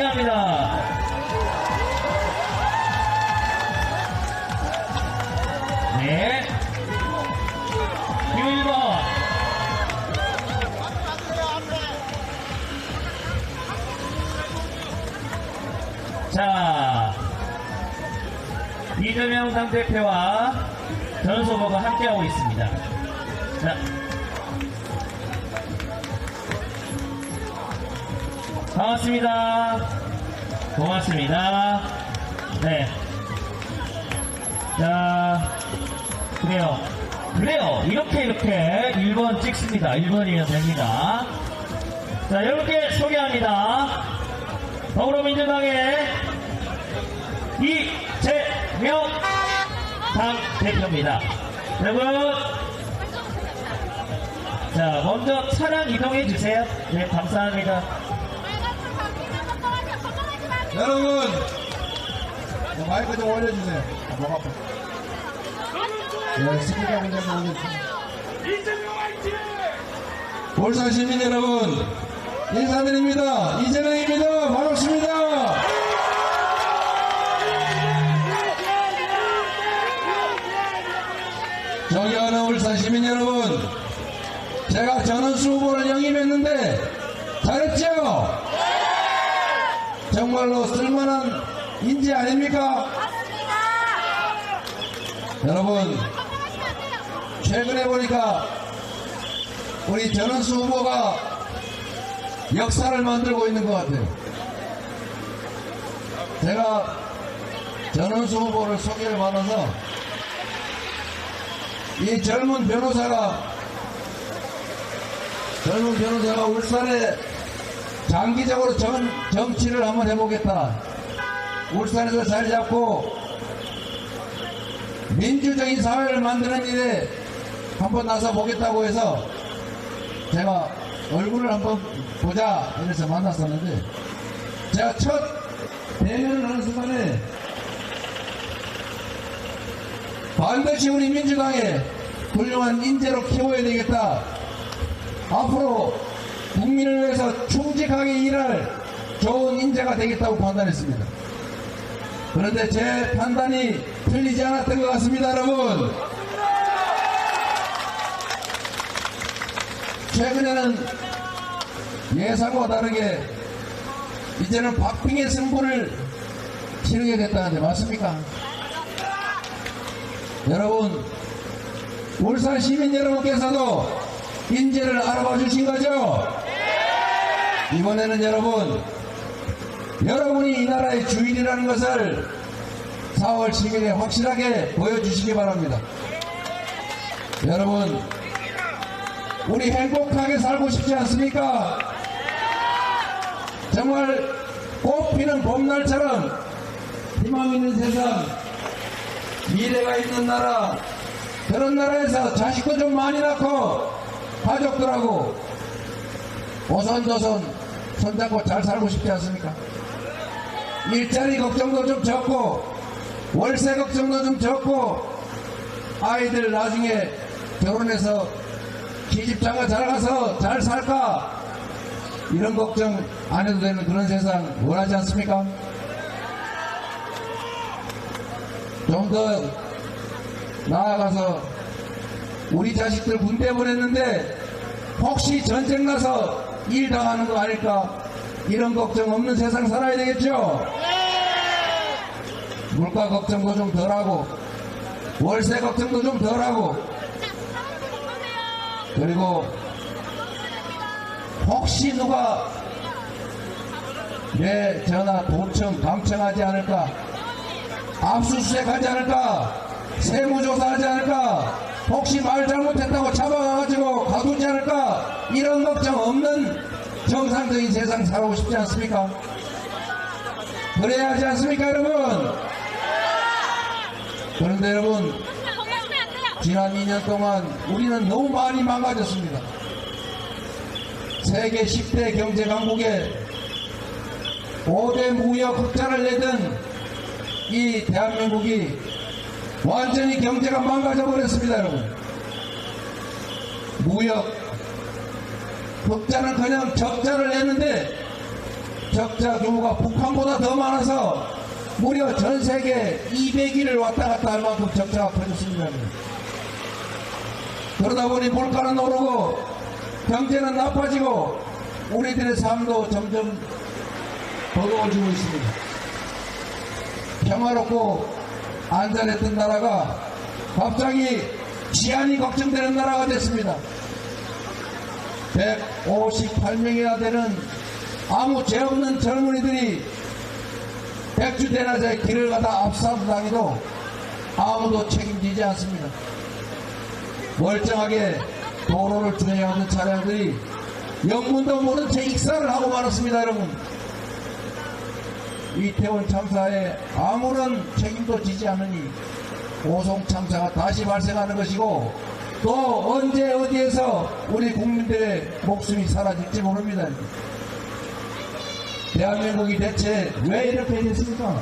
소개합니다. 네. 1번. 자, 이재명 당대표와 전수 후보가 함께하고 있습니다. 자, 반갑습니다. 고맙습니다. 네. 자, 그래요. 이렇게 1번 찍습니다. 1번이면 됩니다. 자, 여러분께 소개합니다. 더불어민주당의 이재명 당대표입니다. 여러분, 자, 먼저 차량 이동해 주세요. 네, 감사합니다. 여러분, 마이크 좀 올려주세요. 목 아파. 네, 스피커 문제가 오겠습니다. 울산 시민 여러분, 인사드립니다. 이재명입니다. 반갑습니다. 존경하는 울산 시민 여러분, 제가 전원수 후보를 영입했는데 잘했죠? 정말로 쓸만한 인재 아닙니까? 여러분, 최근에 보니까 우리 전원수 후보가 역사를 만들고 있는 것 같아요. 제가 전원수 후보를 소개를 받아서 이 젊은 변호사가 울산에 장기적으로 정치를 한번 해보겠다. 울산에서 자리 잡고 민주적인 사회를 만드는 일에 한번 나서 보겠다고 해서 제가 얼굴을 한번 보자 이래서 만났었는데, 제가 첫 대면을 하는 순간에 반드시 우리 민주당에 훌륭한 인재로 키워야 되겠다, 앞으로 국민을 위해서 충직하게 일할 좋은 인재가 되겠다고 판단했습니다. 그런데 제 판단이 틀리지 않았던 것 같습니다. 여러분, 최근에는 예상과 다르게 이제는 박빙의 승부를 치르게 됐다는데 맞습니까? 여러분, 울산 시민 여러분께서도 인재를 알아봐 주신 거죠? 이번에는 여러분이 이 나라의 주인이라는 것을 4월 10일에 확실하게 보여주시기 바랍니다. 여러분, 우리 행복하게 살고 싶지 않습니까? 정말 꽃피는 봄날처럼 희망 있는 세상, 미래가 있는 나라, 그런 나라에서 자식도 좀 많이 낳고 가족들하고 오손도손 손잡고 잘 살고 싶지 않습니까? 일자리 걱정도 좀 적고 월세 걱정도 좀 적고 아이들 나중에 결혼해서 시집장가 잘 가서 잘 살까, 이런 걱정 안 해도 되는 그런 세상 원하지 않습니까? 좀 더 나아가서 우리 자식들 군대 보냈는데 혹시 전쟁 나서 일 당하는 거 아닐까, 이런 걱정 없는 세상 살아야 되겠죠? 물가 걱정도 좀 덜하고 월세 걱정도 좀 덜하고, 그리고 혹시 누가 내 전화 도청 감청하지 않을까, 압수수색하지 않을까, 세무조사하지 않을까, 혹시 말 잘못했다고 잡아가지고 가두지 않을까, 이런 걱정 없는 정상적인 세상 살아오고 싶지 않습니까? 그래야 하지 않습니까, 여러분? 그런데 여러분, 지난 2년 동안 우리는 너무 많이 망가졌습니다. 세계 10대 경제 강국에 5대 무역 흑자를 내던 이 대한민국이 완전히 경제가 망가져 버렸습니다. 여러분, 무역 흑자는 그냥 적자를 내는데 적자 규모가 북한보다 더 많아서 무려 전 세계 200일을 왔다 갔다 할 만큼 적자가 커졌습니다. 그러다 보니 물가는 오르고 경제는 나빠지고 우리들의 삶도 점점 버거워지고 있습니다. 평화롭고 안전했던 나라가 갑자기治安이 걱정되는 나라가 됐습니다. 158명이나 되는 아무 죄 없는 젊은이들이 백주대낮에 길을 가다 압사당해도 아무도 책임지지 않습니다. 멀쩡하게 도로를 주행하는 차량들이 영문도 모른 채 익사를 하고 말았습니다. 여러분, 이태원 참사에 아무런 책임도 지지 않으니 고성 참사가 다시 발생하는 것이고 또 언제 어디에서 우리 국민들의 목숨이 사라질지 모릅니다. 대한민국이 대체 왜 이렇게 됐습니까?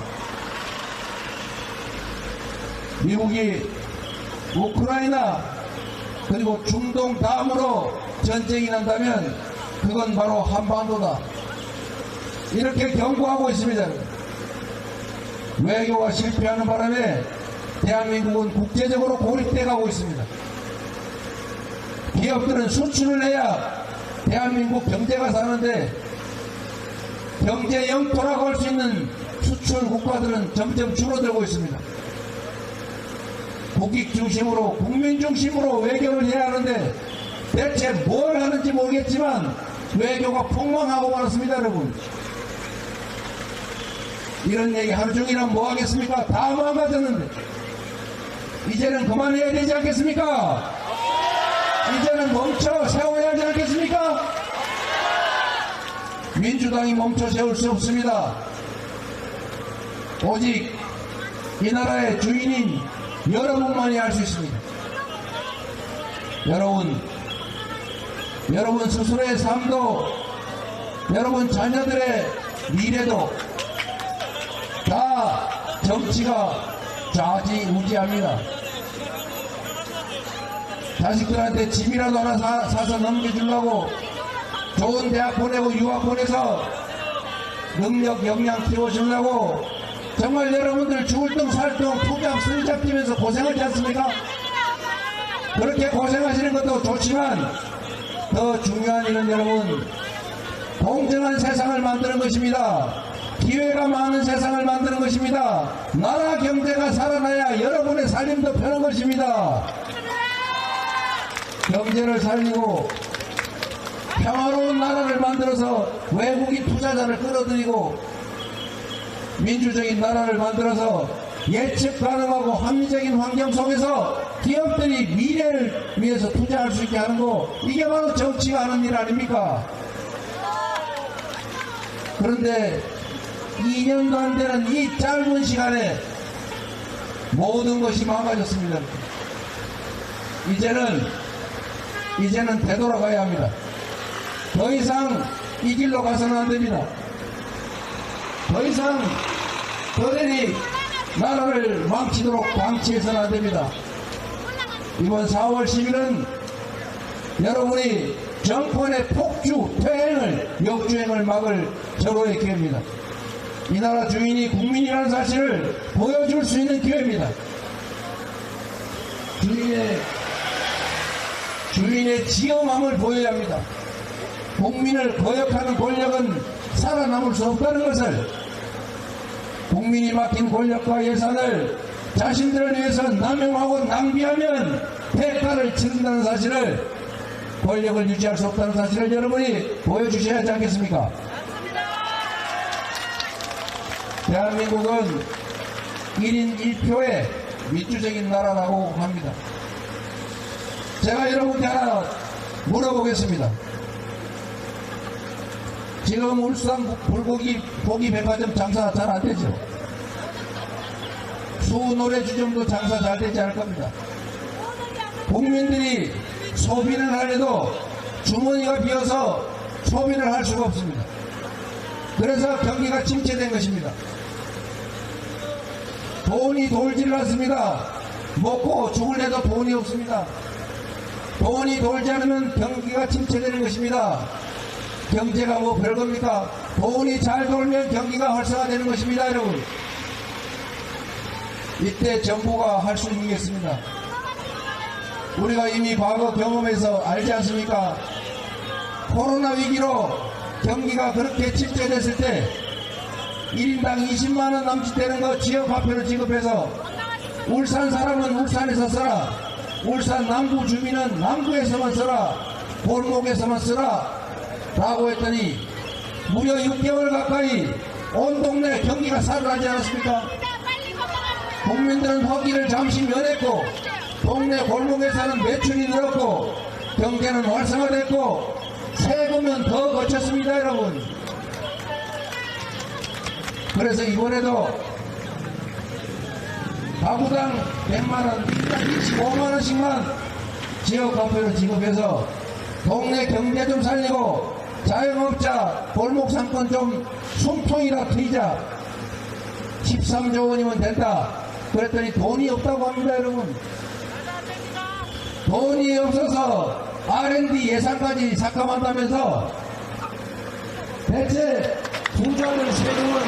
미국이 우크라이나 그리고 중동 다음으로 전쟁이 난다면 그건 바로 한반도다. 이렇게 경고하고 있습니다. 외교가 실패하는 바람에 대한민국은 국제적으로 고립돼 가고 있습니다. 기업들은 수출을 해야 대한민국 경제가 사는데 경제 영토라고 할 수 있는 수출 국가들은 점점 줄어들고 있습니다. 국익 중심으로 국민 중심으로 외교를 해야 하는데 대체 뭘 하는지 모르겠지만 외교가 폭망하고 말았습니다. 여러분, 이런 얘기 하루 종일하면 뭐 하겠습니까? 다 망가졌는데 이제는 그만해야 되지 않겠습니까? 이제는 멈춰 세워야 하지 않겠습니까? 민주당이 멈춰 세울 수 없습니다. 오직 이 나라의 주인인 여러분만이 할 수 있습니다. 여러분 스스로의 삶도 여러분 자녀들의 미래도 다 정치가 좌지우지합니다. 자식들한테 집이라도 하나 사서 넘겨주려고 좋은 대학 보내고 유학 보내서 능력 역량 키워주려고 정말 여러분들 죽을 똥 살 똥 투잡 쓸잡 뛰면서 고생하지 않습니까? 그렇게 고생하시는 것도 좋지만 더 중요한 일은 여러분 공정한 세상을 만드는 것입니다. 기회가 많은 세상을 만드는 것입니다. 나라 경제가 살아나야 여러분의 살림도 편한 것입니다. 경제를 살리고 평화로운 나라를 만들어서 외국인 투자자를 끌어들이고 민주적인 나라를 만들어서 예측 가능하고 합리적인 환경 속에서 기업들이 미래를 위해서 투자할 수 있게 하는 거, 이게 바로 정치가 하는 일 아닙니까? 그런데 2년도 안 되는 이 짧은 시간에 모든 것이 망가졌습니다. 이제는 되돌아가야 합니다. 더 이상 이 길로 가서는 안 됩니다. 더 이상 그들이 나라를 망치도록 방치해서는 안 됩니다. 이번 4월 10일은 여러분이 정권의 폭주, 퇴행을, 역주행을 막을 절호의 기회입니다. 이 나라 주인이 국민이라는 사실을 보여줄 수 있는 기회입니다. 주인의 지엄함을 보여야 합니다. 국민을 거역하는 권력은 살아남을 수 없다는 것을, 국민이 맡긴 권력과 예산을 자신들을 위해서 남용하고 낭비하면 대가를 치른다는 사실을, 권력을 유지할 수 없다는 사실을 여러분이 보여주셔야 하지 않겠습니까? 대한민국은 1인 1표의 민주적인 나라라고 합니다. 제가 여러분께 하나 물어보겠습니다. 지금 울산 불고기 고기 백화점 장사 잘 안 되죠? 수노래주점도 장사 잘 되지 않을 겁니다. 국민들이 소비를 하려도 주머니가 비어서 소비를 할 수가 없습니다. 그래서 경기가 침체된 것입니다. 돈이 돌지를 않습니다. 먹고 죽을래도 돈이 없습니다. 돈이 돌지 않으면 경기가 침체되는 것입니다. 경제가 뭐 별겁니까? 돈이 잘 돌면 경기가 활성화되는 것입니다, 여러분. 이때 정부가 할 수 있는 게 있습니다. 우리가 이미 과거 경험에서 알지 않습니까? 코로나 위기로 경기가 그렇게 침체됐을 때 1인당 20만원 남짓되는 거 지역화표를 지급해서 울산 사람은 울산에서 써라, 울산 남구 주민은 남구에서만 써라, 골목에서만 쓰라 라고 했더니 무려 6개월 가까이 온 동네 경기가 살아나지 않았습니까? 국민들은 허기를 잠시 면했고 동네 골목에서는 매출이 늘었고 경제는 활성화됐고 세금은 더 거쳤습니다, 여러분. 그래서 이번에도 가구당 100만원, 일단 25만원씩만 지역화표를 지급해서 동네 경제 좀 살리고 자영업자 골목상권 좀 숨통이라 트이자. 13조 원이면 된다. 그랬더니 돈이 없다고 합니다, 여러분. 돈이 없어서 R&D 예산까지 삭감한다면서 대체 부자들 세금은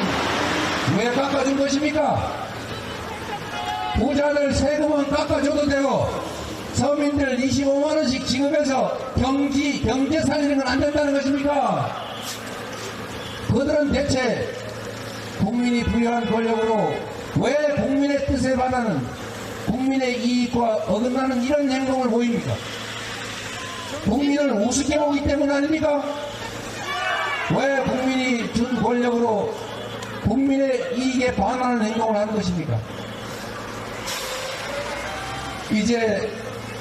왜 깎아준 것입니까? 부자들 세금은 깎아줘도 되고 서민들 25만원씩 지급해서 경제 살리는 건 안 된다는 것입니까? 그들은 대체 국민이 부여한 권력으로 왜 국민의 뜻에 반하는 국민의 이익과 어긋나는 이런 행동을 보입니까? 국민을 우습게 보기 때문 아닙니까? 왜 국민이 준 권력으로 국민의 이익에 반하는 행동을 하는 것입니까? 이제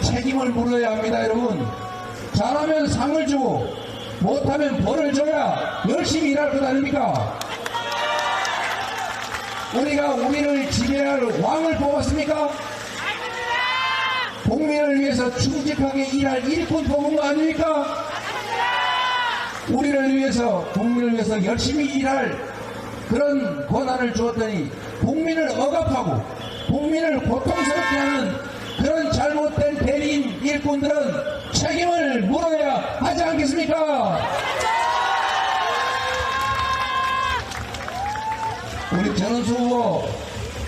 책임을 물어야 합니다, 여러분. 잘하면 상을 주고 못하면 벌을 줘야 열심히 일할 것 아닙니까? 우리가 우리를 지배할 왕을 뽑았습니까? 국민을 위해서 충직하게 일할 일꾼 뽑은 거 아닙니까? 우리를 위해서, 국민을 위해서 열심히 일할 그런 권한을 주었더니 국민을 억압하고 국민을 고통스럽게 하는 그런 잘못된 대리인 일꾼들은 책임을 물어야 하지 않겠습니까? 우리 전원수 후보,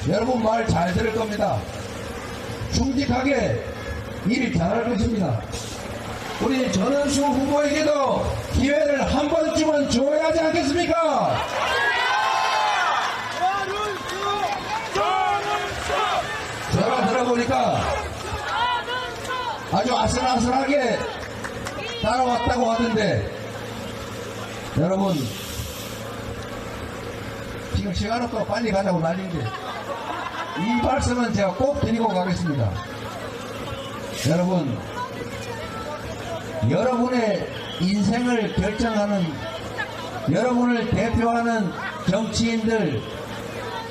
여러분 말 잘 들을 겁니다. 충직하게 일 잘할 것입니다. 우리 전원수 후보에게도 기회를 한 번쯤은 줘야 하지 않겠습니까? 제가 들어보니까 아주 아슬아슬하게 따라왔다고 하던데, 여러분 지금 시간 없고 빨리 가자고 난리인데 이 말씀은 제가 꼭 드리고 가겠습니다. 여러분, 여러분의 인생을 결정하는, 여러분을 대표하는 정치인들,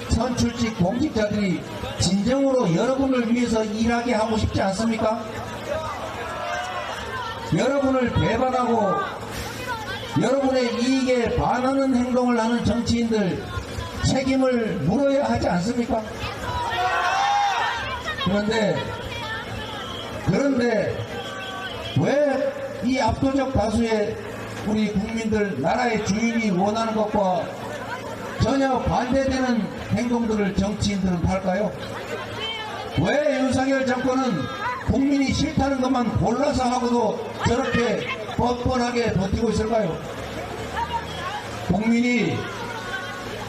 선출직 공직자들이 진정으로 여러분을 위해서 일하게 하고 싶지 않습니까? 여러분을 배반하고 여러분의 이익에 반하는 행동을 하는 정치인들 책임을 물어야 하지 않습니까? 그런데 왜 이 압도적 다수의 우리 국민들, 나라의 주인이 원하는 것과 전혀 반대되는 행동들을 정치인들은 할까요? 왜 윤석열 정권은 국민이 싫다는 것만 골라서 하고도 저렇게 뻔뻔하게 버티고 있을까요? 국민이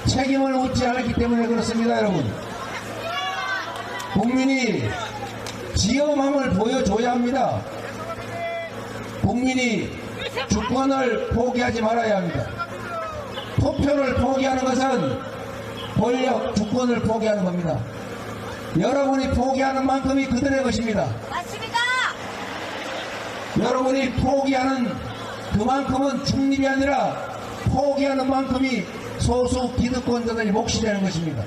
책임을 묻지 않았기 때문에 그렇습니다, 여러분. 국민이 지엄함을 보여줘야 합니다. 국민이 주권을 포기하지 말아야 합니다. 투표를 포기하는 것은 권력, 주권을 포기하는 겁니다. 여러분이 포기하는 만큼이 그들의 것입니다. 맞습니다. 여러분이 포기하는 그만큼은 중립이 아니라 포기하는 만큼이 소수 기득권자들이 몫이 되는 것입니다.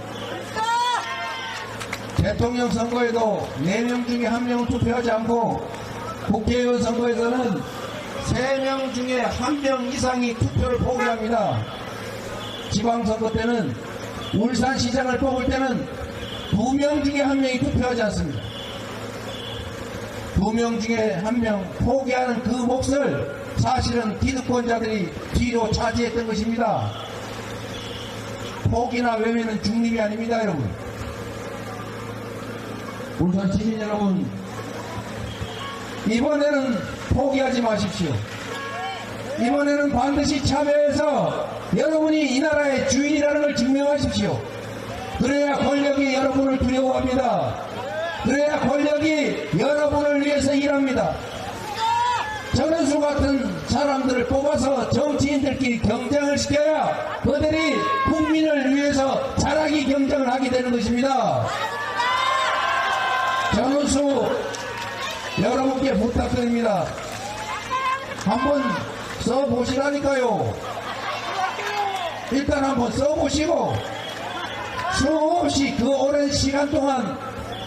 대통령 선거에도 4명 중에 1명은 투표하지 않고 국회의원 선거에서는 3명 중에 1명 이상이 투표를 포기합니다. 지방선거 때는 울산시장을 뽑을 때는 2명 중에 1명이 투표하지 않습니다. 2명 중에 1명 포기하는 그 몫을 사실은 기득권자들이 뒤로 차지했던 것입니다. 포기나 외면은 중립이 아닙니다, 여러분. 울산 시민 여러분, 이번에는 포기하지 마십시오. 이번에는 반드시 참여해서 여러분이 이 나라의 주인이라는 걸 증명하십시오. 그래야 권력이 여러분을 두려워합니다. 그래야 권력이 여러분을 위해서 일합니다. 전원수 같은 사람들을 뽑아서 정치인들끼리 경쟁을 시켜야 그들이 국민을 위해서 잘하기 경쟁을 하게 되는 것입니다. 전원수 여러분께 부탁드립니다. 한번 써보시라니까요. 일단 한번 써보시고 수없이 그 오랜 시간 동안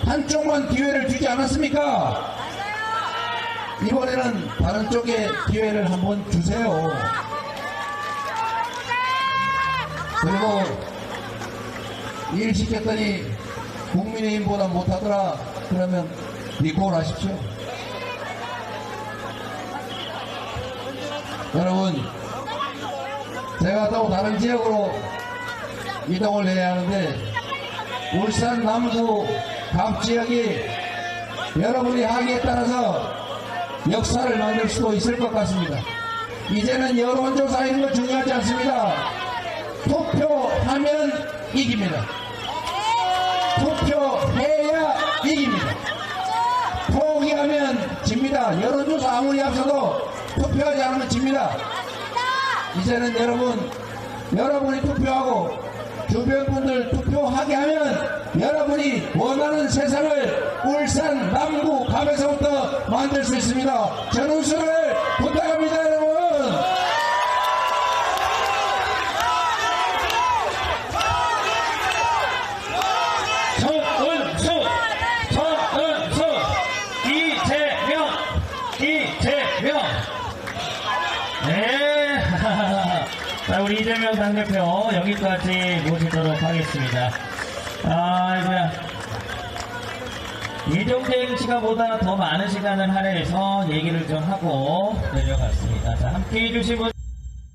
한쪽만 기회를 주지 않았습니까? 이번에는 다른 쪽에 기회를 한번 주세요. 그리고 일 시켰더니 국민의힘보다 못하더라 그러면 리콜 하십시오. 여러분, 제가 또 다른 지역으로 이동을 해야 하는데 울산 남구 각 지역이 여러분이 하기에 따라서 역사를 만들 수도 있을 것 같습니다. 이제는 여론조사 이런 거 중요하지 않습니다. 투표하면 이깁니다. 투표해야 이깁니다. 포기하면 집니다. 여론조사 아무리 앞서도 투표하지 않으면 집니다. 이제는 여러분이 투표하고 주변 분들 투표하게 하면 여러분이 원하는 세상을 울산 남구 갑에서부터 만들 수 있습니다. 전운수를 부탁합니다, 여러분. 전운수, 이재명. 네. 자, 우리 이재명 당대표 여기까지 모시도록 하겠습니다. 아이고야. 이종택 씨가 보다 더 많은 시간을 할애해서 얘기를 좀 하고 내려갔습니다. 자, 함께 해주신 분.